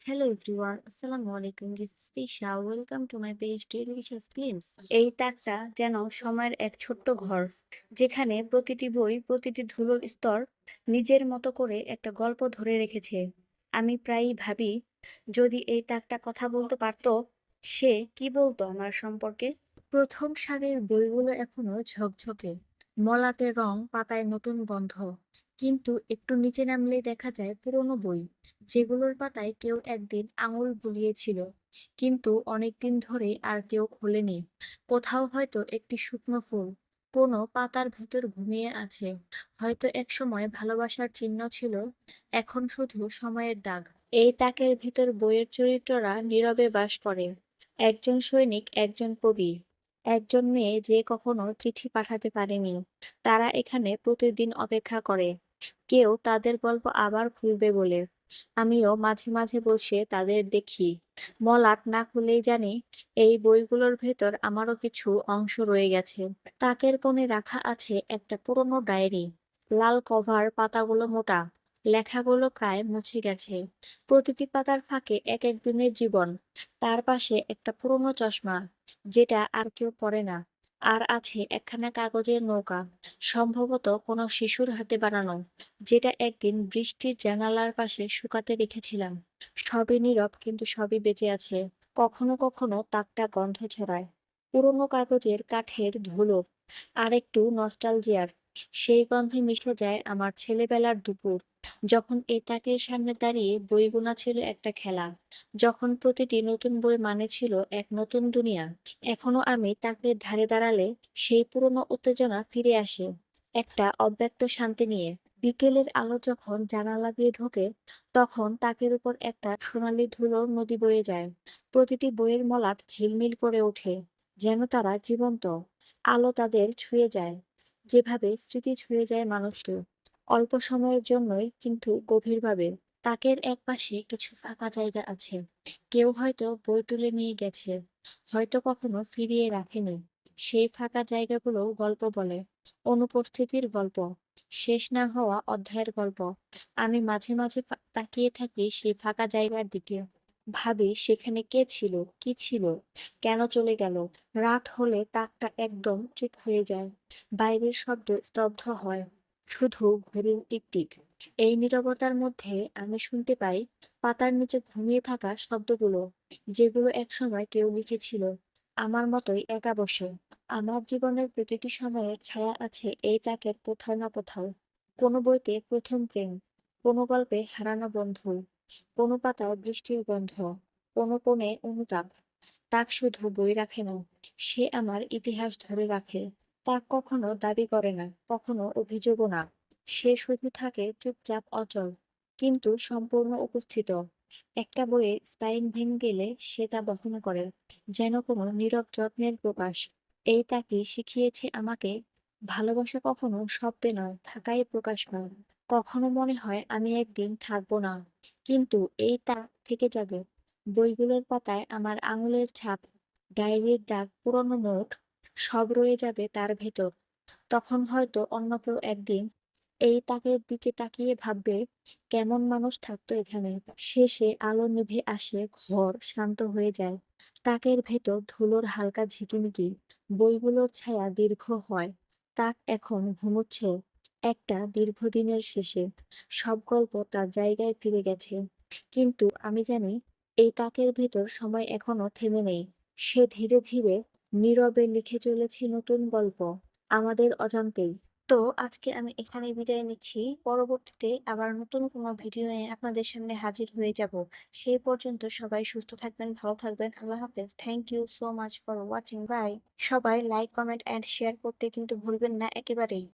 Hello everyone, Assalamu alaikum. This is Tisha. Welcome to my page Delicious Films. এই তাকটা যেন সময়ের এক ছোট্ট ঘর, যেখানে প্রতিটি বই, প্রতিটি ধুলোর স্তর নিজের মতো করে একটা গল্প ধরে রেখেছে। আমি প্রায়ই ভাবি, যদি এই তাকটা কথা বলতে পারতো, সে কি বলতো আমার সম্পর্কে? প্রথম সারির বইগুলো এখনো ঝকঝকে, মলাটে রং, পাতায় নতুন গন্ধ। কিন্তু একটু নিচে নামলেই দেখা যায় পুরোনো বই, যেগুলোর পাতায় কেউ একদিন আঙুল বুলিয়েছিল, কিন্তু অনেকদিন ধরে আর কেউ খোলেনি। কোথাও হয়তো একটি শুকনো ফুল কোনো পাতার ভেতর ঘুমিয়ে আছে। হয়তো একসময় ভালোবাসার চিহ্ন ছিল, এখন শুধু সময়ের দাগ। এই তাকের ভেতর বইয়ের চরিত্ররা নীরবে বাস করে। একজন সৈনিক, একজন কবি, একজন মেয়ে যে কখনো চিঠি পাঠাতে পারেনি। তারা এখানে প্রতিদিন অপেক্ষা করে, কেউ তাদের গল্প আবার খুলবে বলে। আমিও মাঝে মাঝে বসে তাদের দেখি। মলাট না খুলেই জানি, এই বইগুলোর ভেতর আমারও কিছু অংশ রয়ে গেছে। তাকের কোণে রাখা আছে একটা পুরনো ডায়েরি, লাল কভার, পাতাগুলো মোটা, লেখাগুলো প্রায় মুছে গেছে। প্রতিটি পাতার ফাঁকে এক এক দিনের জীবন। তার পাশে একটা পুরনো চশমা, যেটা আর কেউ পরে না। আর আছে একখানা কাগজের নৌকা, সম্ভবত কোনো শিশুর হাতে বানানো, যেটা একদিন বৃষ্টির জানালার পাশে শুকাতে রেখেছিলাম। সবই নীরব, কিন্তু সবই বেঁচে আছে। কখনো কখনো তাকটা গন্ধ ছড়ায়, পুরোনো কাগজের, কাঠের ধুলো, আর একটু নস্টালজিয়ার। সেই গন্ধে মিশে যায় আমার ছেলেবেলার দুপুর, যখন এই তাকের সামনে দাঁড়িয়ে বই গোনা ছিল একটা খেলা, যখন প্রতিটি নতুন বই মানে ছিল এক নতুন দুনিয়া। এখনো আমি তাকের ধারে দাঁড়ালে সেই পুরনো উত্তেজনা ফিরে আসে, একটা অব্যক্ত শান্তি নিয়ে। বিকেলের আলো যখন জানালা দিয়ে ঢোকে, তখন তাকের উপর একটা সোনালি ধুলোর নদী বয়ে যায়। প্রতিটি বইয়ের মলাট ঝিলমিল করে ওঠে, যেন তারা জীবন্ত। আলো তাদের ছুঁয়ে যায়, যেভাবে স্মৃতি ছুঁয়ে যায় মানুষকে, অল্প সময়ের জন্যই কিন্তু গভীরভাবে। তাকের একপাশে কিছু ফাঁকা জায়গা আছে, কেউ হয়তো বই তুলে নিয়ে গেছে, হয়তো কখনো ফিরিয়ে রাখেনি। সেই ফাঁকা জায়গাগুলো গল্প বলে, অনুপস্থিতির গল্প, শেষ না হওয়া অধ্যায়ের গল্প। আমি মাঝে মাঝে তাকিয়ে থাকি সেই ফাঁকা জায়গার দিকে, ভাবি সেখানে কে ছিল, কি ছিল, কেন চলে গেল। রাত হলে তাকটা একদম চুপ হয়ে যায়, বাইরের শব্দ স্তব্ধ হয়, শুধু ঘড়ির টিকটিক। এই নীরবতার মধ্যে আমি শুনতে পাই পাতার নিচে ঘুমিয়ে থাকা শব্দগুলো, যেগুলো একসময় কেউ লিখেছিল আমার মতোই একা বসে। আমার জীবনের প্রতিটি সময়ের ছায়া আছে এই তাকের কোথাও না কোথাও। কোনো বইতে প্রথম প্রেম, কোনো গল্পে হারানো বন্ধু, কোনো পাতায় বৃষ্টির গন্ধ, কোনো কোণে অনুতাপ। তাক শুধু বই রাখে না, সে আমার ইতিহাস ধরে রাখে। তাক কখনো দাবি করে না, কখনো অভিযোগও না। সে শুধু থাকে চুপচাপ, অচল, কিন্তু সম্পূর্ণ উপস্থিত। একটা বইয়ের স্পাইন ভেঙে গেলে সে তা বহন করে, যেন কোনো নীরব যত্নের প্রকাশ। এই তাকে শিখিয়েছে আমাকে, ভালোবাসা কখনো শব্দে নয়, থাকাই প্রকাশ পায়। কখনো মনে হয় আমি একদিন থাকবো না, কিন্তু এই তাক থেকে যাবে। বইগুলোর পাতায় আমার আঙুলের ছাপ, ডায়েরির দাগ, পুরনো নোট, সব রয়ে যাবে তার ভেতর। তখন হয়তো অন্য কেউ একদিন এই তাকের দিকে তাকিয়ে ভাববে, কেমন মানুষ থাকতো এখানে। শেষে আলো নিভে আসে, ঘর শান্ত হয়ে যায়। তাকের ভেতর ধুলোর হালকা ঝিকিমিকি, বইগুলোর ছায়া দীর্ঘ হয়। তাক এখন ঘুমোচ্ছে, একটা দীর্ঘদিনের শেষে। সব গল্প তার জায়গায় ফিরে গেছে, কিন্তু আমি জানি এই তাকের ভেতর সময় এখনো থেমে নেই। সে ধীরে ধীরে নীরবে লিখে চলেছে নতুন গল্প, আমাদের অজান্তেই। তো আজকে আমি এখানেই বিদায় নিচ্ছি। পরবর্তীতে আবার নতুন কোনো ভিডিও নিয়ে আপনাদের সামনে হাজির হয়ে যাব। সেই পর্যন্ত সবাই সুস্থ থাকবেন, ভালো থাকবেন। আল্লাহ হাফেজ। Thank you so much for watching. Bye. সবাই লাইক, কমেন্ট অ্যান্ড শেয়ার করতে কিন্তু ভুলবেন না একেবারেই।